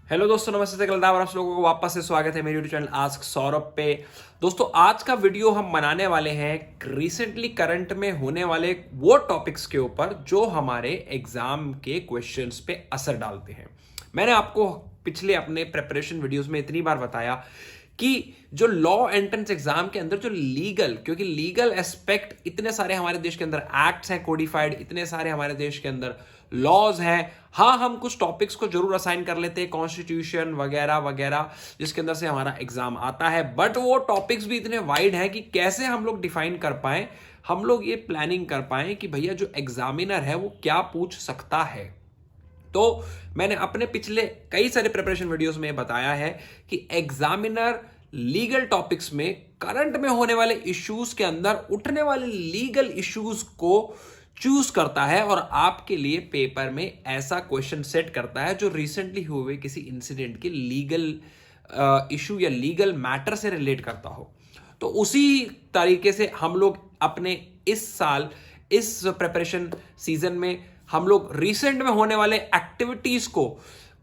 Hello दोस्तों, नमस्ते कलदावर। आप लोगों को वापस से स्वागत है मेरे यूट्यूब चैनल आस्क सौरभ पे। दोस्तों, आज का वीडियो हम बनाने वाले हैं रिसेंटली करंट में होने वाले वो टॉपिक्स के ऊपर जो हमारे एग्जाम के क्वेश्चंस पे असर डालते हैं। मैंने आपको पिछले अपने प्रेपरेशन वीडियोस में इतनी बार बताया कि जो लॉ एंट्रेंस एग्जाम के अंदर जो लीगल, क्योंकि लीगल एस्पेक्ट इतने सारे हमारे देश के अंदर एक्ट्स हैं कोडिफाइड, इतने सारे हमारे देश के अंदर लॉज हैं। हाँ, हम कुछ टॉपिक्स को जरूर असाइन कर लेते हैं, कॉन्स्टिट्यूशन वगैरह वगैरह, जिसके अंदर से हमारा एग्जाम आता है, बट वो टॉपिक्स भी इतने वाइड हैं कि कैसे हम लोग डिफाइन कर पाए, हम लोग ये प्लानिंग कर पाए कि भैया जो एग्जामिनर है वो क्या पूछ सकता है। तो मैंने अपने पिछले कई सारे प्रिपरेशन वीडियोस में बताया है कि एग्जामिनर लीगल टॉपिक्स में करंट में होने वाले इश्यूज के अंदर उठने वाले लीगल इश्यूज को चूज करता है और आपके लिए पेपर में ऐसा क्वेश्चन सेट करता है जो रिसेंटली हुए किसी इंसिडेंट के लीगल इशू या लीगल मैटर से रिलेट करता हो। तो उसी तरीके से हम लोग अपने इस साल इस प्रिपरेशन सीजन में हम लोग रिसेंट में होने वाले एक्टिविटीज को,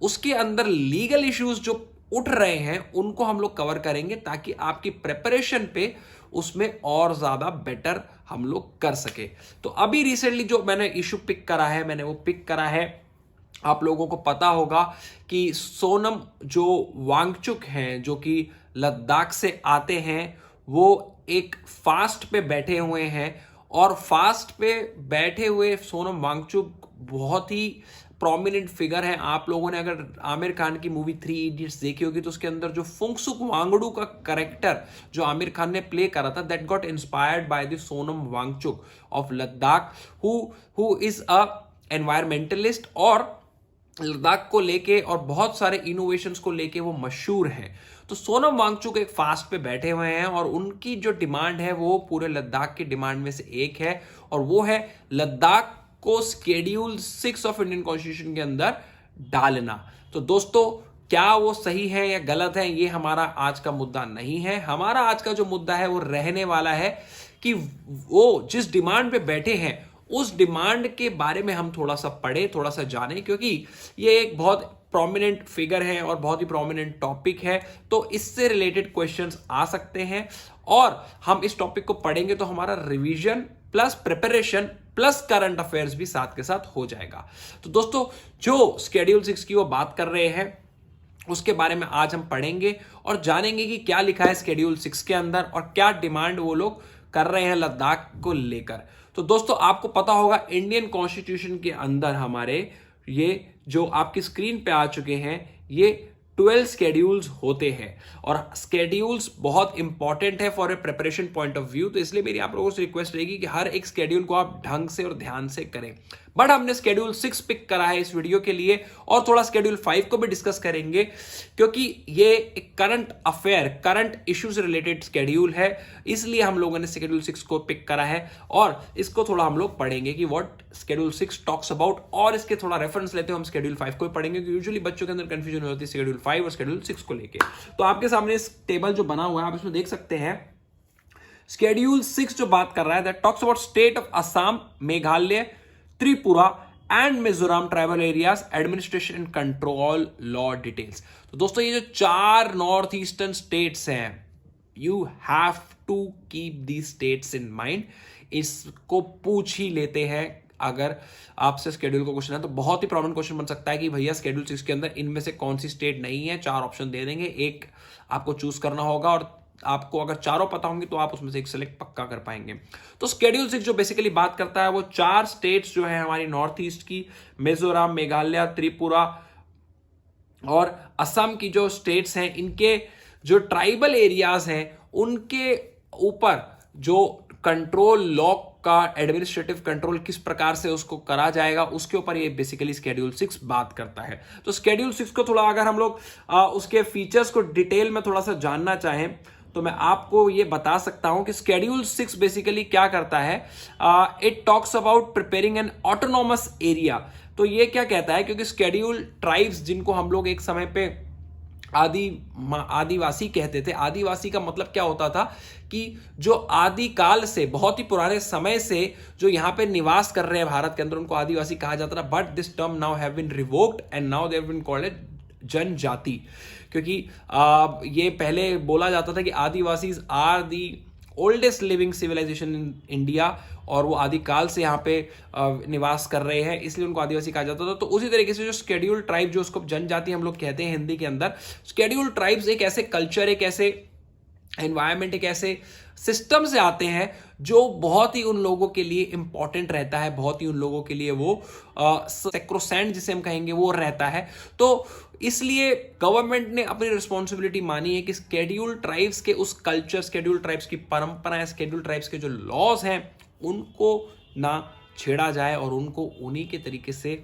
उसके अंदर लीगल इश्यूज जो उठ रहे हैं उनको हम लोग कवर करेंगे ताकि आपकी प्रिपरेशन पे उसमें और ज्यादा बेटर हम लोग कर सके। तो अभी रिसेंटली जो मैंने इशू पिक करा है, मैंने वो पिक करा है, आप लोगों को पता होगा कि सोनम जो वांगचुक हैं, जो कि लद्दाख से आते हैं, वो एक फास्ट पे बैठे हुए हैं और फास्ट पे बैठे हुए सोनम वांगचुक बहुत ही प्रोमिनेंट फिगर है। आप लोगों ने अगर आमिर खान की मूवी 3 इडियट्स देखी होगी तो उसके अंदर जो फुंगसुक वांगडू का कैरेक्टर जो आमिर खान ने प्ले करा था, that got inspired by the Sonam Wangchuk of Ladakh, who is a environmentalist और लद्दाख को लेके और बहुत सारे इनोवेशंस को लेके वो मशहूर हैं। तो सोनम वांगचुक एक फास्ट पे बैठे हुए हैं और उनकी जो डिमांड है वो पूरे लद्दाख की डिमांड में से एक है, और वो है लद्दाख को स्केड्यूल 6 ऑफ इंडियन कॉन्स्टिट्यूशन के अंदर डालना। तो दोस्तों, क्या वो सही है या गलत है, ये हमारा आज का मुद्दा नहीं है। हमारा आज का जो मुद्दा है वो रहने वाला है कि वो जिस डिमांड पे बैठे हैं उस डिमांड के बारे में हम थोड़ा सा पढ़े, थोड़ा सा जाने, क्योंकि ये एक बहुत प्रोमिनेंट फिगर है और बहुत ही प्रोमिनेंट टॉपिक है। तो इससे रिलेटेड क्वेश्चंस आ सकते हैं और हम इस टॉपिक को पढ़ेंगे तो हमारा revision plus preparation plus current affairs भी साथ के साथ हो जाएगा। तो दोस्तों, जो स्केड्यूल 6 की वो बात कर रहे हैं उसके बारे में आज हम पढ़ेंगे और जानेंगे कि क्या लिखा है स्केड्यूल 6 के अंदर और क्या डिमांड वो लोग कर रहे हैं लद्दाख को लेकर। तो दोस्तों, आपको पता होगा इंडियन कॉन्स्टिट्यूशन के अंदर हमारे ये जो आपकी स्क्रीन पे आ चुके हैं, ये 12 स्केड्यूल्स होते हैं और स्केड्यूल्स बहुत इंपॉर्टेंट है for a preparation point of view. तो इसलिए मेरी आप लोगों से रिक्वेस्ट रहेगी कि हर एक स्केड्यूल को आप ढंग से और ध्यान से करें। बट हमने स्केड्यूल 6 पिक करा है इस वीडियो के लिए और थोड़ा स्केड्यूल 5 को भी डिस्कस करेंगे, क्योंकि ये एक करंट अफेयर, करंट इश्यू से रिलेटेड स्केड्यूल है, इसलिए हम लोगों ने स्केड्यूल 6 को पिक करा है और इसको थोड़ा हम लोग पढ़ेंगे कि व्हाट स्केड्यूल 6 टॉक्स अबाउट, और इसके थोड़ा रेफरेंस लेते हैं हम स्केड्यूल 5 को भी पढ़ेंगे, क्योंकि यूजुअली बच्चों के अंदर कंफ्यूजन हो जाती है स्केड्यूल 5 और स्केड्यूल 6 को लेके। तो आपके सामने इस टेबल जो बना हुआ है आप इसमें देख सकते हैं, स्केड्यूल 6 जो बात कर रहा है that talks about state of Assam, Meghalaya, Tripura and Mizoram tribal areas, administration and control, law details. तो दोस्तों, ये जो 4 नॉर्थ ईस्टर्न स्टेट्स हैं, you have to keep the states in mind. इसको पूछ ही लेते हैं अगर आपसे स्केड्यूल का क्वेश्चन है तो। बहुत ही प्रॉब्लम क्वेश्चन बन सकता है कि भैया स्केड्यूल 6 के अंदर इनमें से कौन सी स्टेट नहीं है। 4 ऑप्शन दे देंगे, एक आपको चूज करना होगा और आपको अगर चारों पता होंगे तो आप उसमें से एक सेलेक्ट पक्का कर पाएंगे। तो स्केड्यूल 6 जो बेसिकली बात करता है वो 4 स्टेट्स जो है हमारी नॉर्थ ईस्ट की, मिजोरम, मेघालय, त्रिपुरा और असम की जो स्टेट्स हैं, इनके जो ट्राइबल एरियाज हैं उनके ऊपर जो कंट्रोल, लॉ का एडमिनिस्ट्रेटिव कंट्रोल किस प्रकार से उसको करा जाएगा, उसके ऊपर ये बेसिकली स्केड्यूल 6 बात करता है। तो स्केड्यूल 6 को थोड़ा अगर हम लोग उसके फीचर्स को डिटेल में थोड़ा सा जानना चाहें तो मैं आपको ये बता सकता हूं कि स्केड्यूल 6 बेसिकली क्या करता है, it talks about preparing N autonomous area. तो ये क्या कहता है, क्योंकि स्केड्यूल ट्राइब्स जिनको हम लोग एक समय पे आदिवासी कहते थे, आदिवासी का मतलब क्या होता था कि जो आदि काल से, बहुत ही पुराने समय से जो यहाँ पे निवास कर रहे हैं भारत के अंदर, उनको आदिवासी कहा जाता था। But this term now have been revoked and now they have been called जनजाति, क्योंकि ये पहले बोला जाता था कि Adivasi are the oldest living civilization in India, और वो आदिकाल से यहाँ पे निवास कर रहे हैं, इसलिए उनको आदिवासी कहा जाता था। तो उसी तरीके से जो शेड्यूल ट्राइब, जो उसको जनजाति हम लोग कहते हैं हिंदी के अंदर, शेड्यूल ट्राइब्स एक ऐसे कल्चर, एक ऐसे एनवायरमेंट, एक ऐसे सिस्टम से आते हैं जो बहुत ही उन लोगों के लिए इंपॉर्टेंट रहता है, बहुत ही उन लोगों के लिए वो सेक्रोसेंट जिसे हम कहेंगे वो रहता है। तो इसलिए गवर्नमेंट ने अपनी रिस्पॉन्सिबिलिटी मानी है कि शेड्यूल ट्राइब्स के उस कल्चर, शेड्यूल ट्राइब्स की परंपराएं, शेड्यूल ट्राइब्स के जो लॉज हैं उनको ना छेड़ा जाए और उनको उन्हीं के तरीके से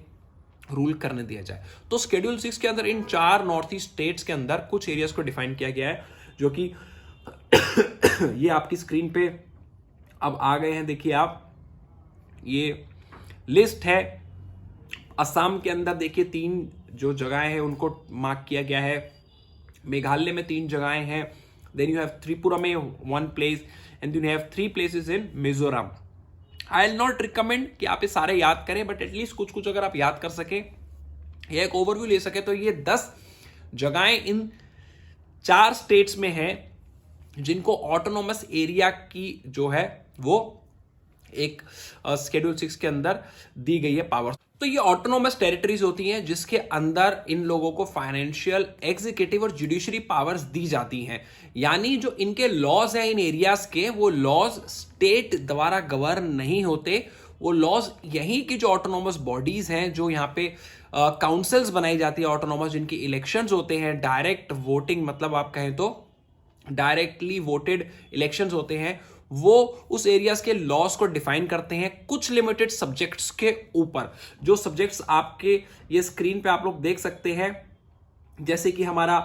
रूल करने दिया जाए। तो शेड्यूल 6 के अंदर इन 4 नॉर्थ ईस्ट स्टेट्स के अंदर कुछ एरियाज को डिफाइन किया गया है, जो कि ये आपकी स्क्रीन पे अब आ गए हैं। देखिए आप, ये लिस्ट है। असम के अंदर देखिए 3 जो जगहें हैं उनको मार्क किया गया है। मेघालय में 3 जगहें हैं। देन यू हैव त्रिपुरा में 1 place, and then you have 3 places in Mizoram. I will not recommend कि आप ये सारे याद करें, बट एटलीस्ट कुछ कुछ अगर आप याद कर सके या एक ओवरव्यू ले सके, तो ये 10 जगहें इन 4 स्टेट्स में हैं जिनको ऑटोनोमस एरिया की जो है वो एक शेड्यूल 6 के अंदर दी गई है पावर। तो ये ऑटोनोमस टेरिटरीज होती हैं जिसके अंदर इन लोगों को फाइनेंशियल, एग्जीक्यूटिव और जुडिशरी पावर्स दी जाती हैं। यानी जो इनके लॉज हैं इन एरियाज के, वो लॉज स्टेट द्वारा गवर्न नहीं होते। वो लॉज यहीं की जो ऑटोनोमस बॉडीज हैं, जो यहाँ पे काउंसिल्स बनाई जाती है ऑटोनोमस, जिनकी इलेक्शंस होते हैं, डायरेक्ट वोटिंग, मतलब आप कहें तो डायरेक्टली वोटेड इलेक्शंस होते हैं, वो उस एरियाज के लॉस को डिफाइन करते हैं कुछ लिमिटेड सब्जेक्ट्स के ऊपर। जो सब्जेक्ट्स आपके ये स्क्रीन पे आप लोग देख सकते हैं, जैसे कि हमारा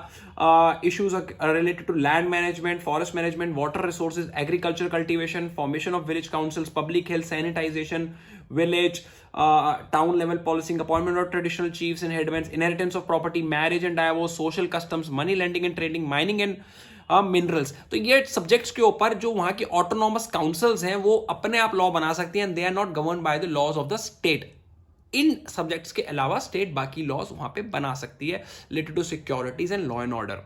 issues related to land management, forest management, water resources, agriculture cultivation, formation of village councils, public health, sanitization, village town level policing, appointment of traditional chiefs and headman, inheritance of property, marriage and divorce, social customs, money lending and trading, mining and minerals. तो ये subjects के ऊपर जो वहां की autonomous councils हैं वो अपने आप लॉ बना सकती हैं, they are not govern by the laws of the state. इन सब्जेक्ट्स के अलावा स्टेट बाकी लॉज वहां पे बना सकती है related to securities and law and order.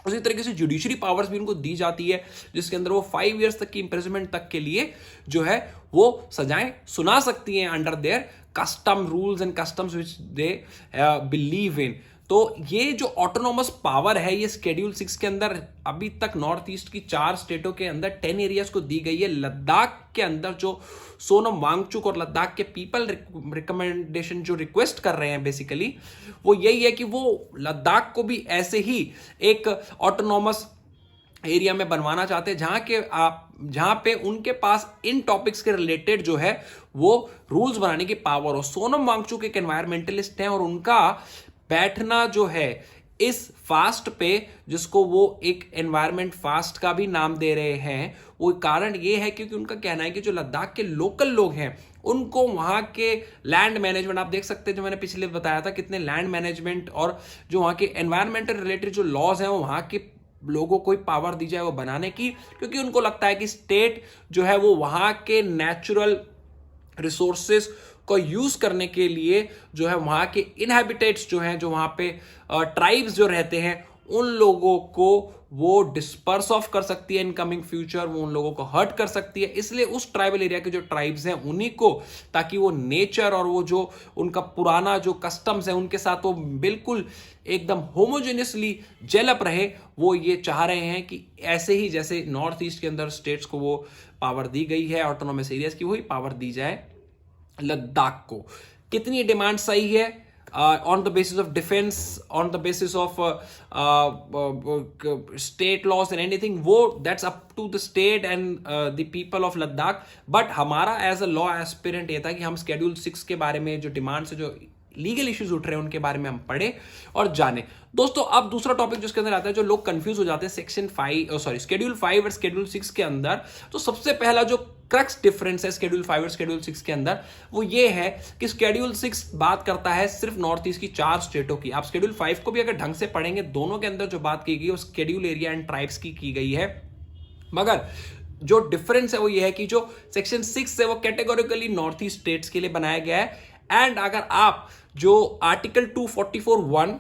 उसी तरीके से जुडिशरी पावर्स भी उनको दी जाती है, जिसके अंदर वो 5 इयर्स तक की इंप्रिजनमेंट तक के लिए जो है वो सजाएं सुना सकती हैं under their custom rules and customs which they believe in. तो ये जो ऑटोनोमस पावर है ये शेड्यूल 6 के अंदर अभी तक नॉर्थ ईस्ट की 4 स्टेटों के अंदर 10 एरियाज को दी गई है। लद्दाख के अंदर जो सोनम वांगचुक और लद्दाख के पीपल रिकमेंडेशन जो रिक्वेस्ट कर रहे हैं बेसिकली वो यही है कि वो लद्दाख को भी ऐसे ही एक ऑटोनोमस एरिया में बनवाना चाहते हैं जहां पे उनके पास इन टॉपिक्स के रिलेटेड जो है वो रूल्स बनाने की पावर हो। सोनम वांगचुक एक एनवायरमेंटलिस्ट हैं और उनका बैठना जो है इस फास्ट पे, जिसको वो एक एनवायरमेंट फास्ट का भी नाम दे रहे हैं, वो कारण ये है क्योंकि उनका कहना है कि जो लद्दाख के लोकल लोग हैं उनको वहां के लैंड मैनेजमेंट, आप देख सकते हैं जो मैंने पिछले बताया था कितने लैंड मैनेजमेंट और जो वहां के एनवायरमेंटल रिलेटेड जो लॉज हैं वो वहां के लोगों को पावर दी जाए वो बनाने की, क्योंकि उनको लगता है कि स्टेट जो है वो वहां के नेचुरल रिसोर्सेस को यूज करने के लिए जो है वहां के इनहैबिटेट्स जो हैं, जो वहां पे ट्राइब्स जो रहते हैं, उन लोगों को वो डिस्पर्स ऑफ कर सकती है इन कमिंग फ्यूचर, वो उन लोगों को हर्ट कर सकती है। इसलिए उस ट्राइबल एरिया के जो ट्राइब्स हैं उन्हीं को, ताकि वो नेचर और वो जो उनका पुराना जो कस्टम्स है उनके साथ वो बिल्कुल एकदम होमोजेनियसली जेलअप रहे, वो ये चाह रहे हैं कि ऐसे ही जैसे नॉर्थ ईस्ट के अंदर स्टेट्स को वो पावर दी गई है ऑटोनोमस एरियाज की, वही पावर दी जाए लद्दाख को। कितनी डिमांड सही है? On the basis of defense, on the basis of state laws and anything, वो that's up to the state and the people of Ladakh। but हमारा as a law aspirant ये था कि हम schedule 6 के बारे में जो डिमांड से जो लीगल इश्यूज उठ रहे हैं उनके बारे में हम पढ़े और जाने। दोस्तों अब दूसरा टॉपिक जिसके अंदर आता है, जो लोग कंफ्यूज हो जाते हैं शेड्यूल 5 और शेड्यूल 6 के अंदर, तो सबसे पहला जो क्रक्स डिफरेंस है शेड्यूल 5 और शेड्यूल 6 के अंदर वो ये है कि शेड्यूल 6 बात करता है सिर्फ नॉर्थ ईस्ट की 4 स्टेटों की। आप शेड्यूल 5 को भी अगर ढंग से पढ़ेंगे, दोनों के अंदर जो बात की गई है वो शेड्यूल एरिया एंड ट्राइब्स की गई है, मगर जो डिफरेंस है वो ये है कि जो सेक्शन 6 है वो कैटेगोरिकली नॉर्थ ईस्ट स्टेट्स के लिए बनाया गया है। एंड अगर आप जो आर्टिकल 244(1)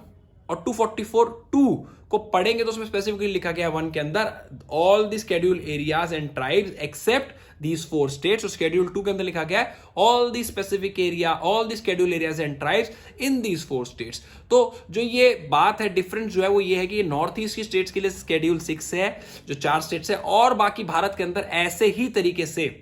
और 244(2) को पढ़ेंगे तो उसमें स्पेसिफिकली लिखा गया 1 के अंदर all the schedule areas and tribes except these 4 states. Schedule 2 के अंदर लिखा गया है all the specific area, all the schedule areas and tribes in these 4 states. तो जो ये बात है, डिफरेंस जो है वो ये है कि नॉर्थ ईस्ट की स्टेट्स के लिए शेड्यूल 6 है, जो 4 स्टेट्स है, और बाकी भारत के अंदर ऐसे ही तरीके से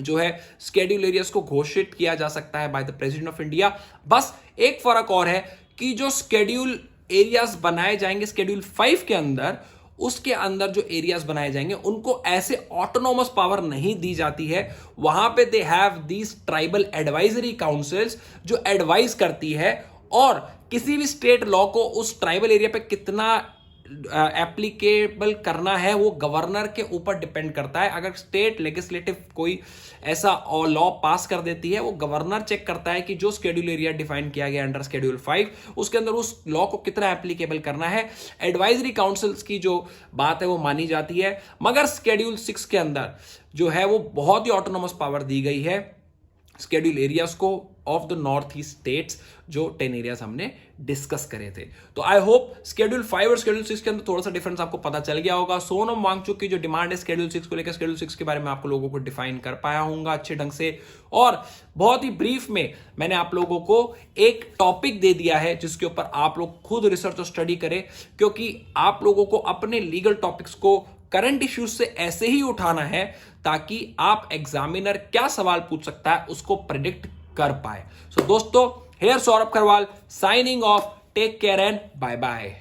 जो है शेड्यूल एरियाज को घोषित किया जा सकता है by the president of India. बस एक फर्क और है कि जो शेड्यूल एरियाज बनाए जाएंगे शेड्यूल 5 के अंदर, उसके अंदर जो एरियाज बनाए जाएंगे उनको ऐसे ऑटोनॉमस पावर नहीं दी जाती है। वहां पे they have these tribal advisory councils जो एडवाइज करती है, और किसी भी स्टेट लॉ को उस ट्राइबल एरिया पे कितना एप्लीकेबल करना है वो गवर्नर के ऊपर डिपेंड करता है। अगर स्टेट लेजिस्लेटिव कोई ऐसा लॉ पास कर देती है, वो गवर्नर चेक करता है कि जो शेड्यूल एरिया डिफाइन किया गया अंडर शेड्यूल 5 उसके अंदर उस लॉ को कितना एप्लीकेबल करना है। एडवाइजरी काउंसिल्स की जो बात है वो मानी जाती है, मगर शेड्यूल 6 के अंदर जो है वो बहुत ही ऑटोनॉमस पावर दी गई है शेड्यूल एरियाज को of the north east states, जो 10 एरियाज हमने डिस्कस करे थे। तो आई होप शेड्यूल 5 और शेड्यूल 6 के अंदर थोड़ा सा डिफरेंस आपको पता चल गया होगा। सोनम वांगचुक की जो डिमांड है शेड्यूल 6 को लेकर, शेड्यूल 6 के बारे में आप लोगों को डिफाइन कर पाया हूंगा अच्छे ढंग से, और बहुत ही ब्रीफ में मैंने आप लोगों को एक टॉपिक दे दिया है जिसके ऊपर आप लोग खुद रिसर्च और स्टडी करें, क्योंकि आप लोगों को अपने लीगल टॉपिक्स को करंट इश्यूज से ऐसे ही उठाना है ताकि आप एग्जामिनर क्या सवाल पूछ सकता है उसको प्रेडिक्ट कर पाए। सो दोस्तों, here Saurabh Kharwal signing off, take care and bye bye.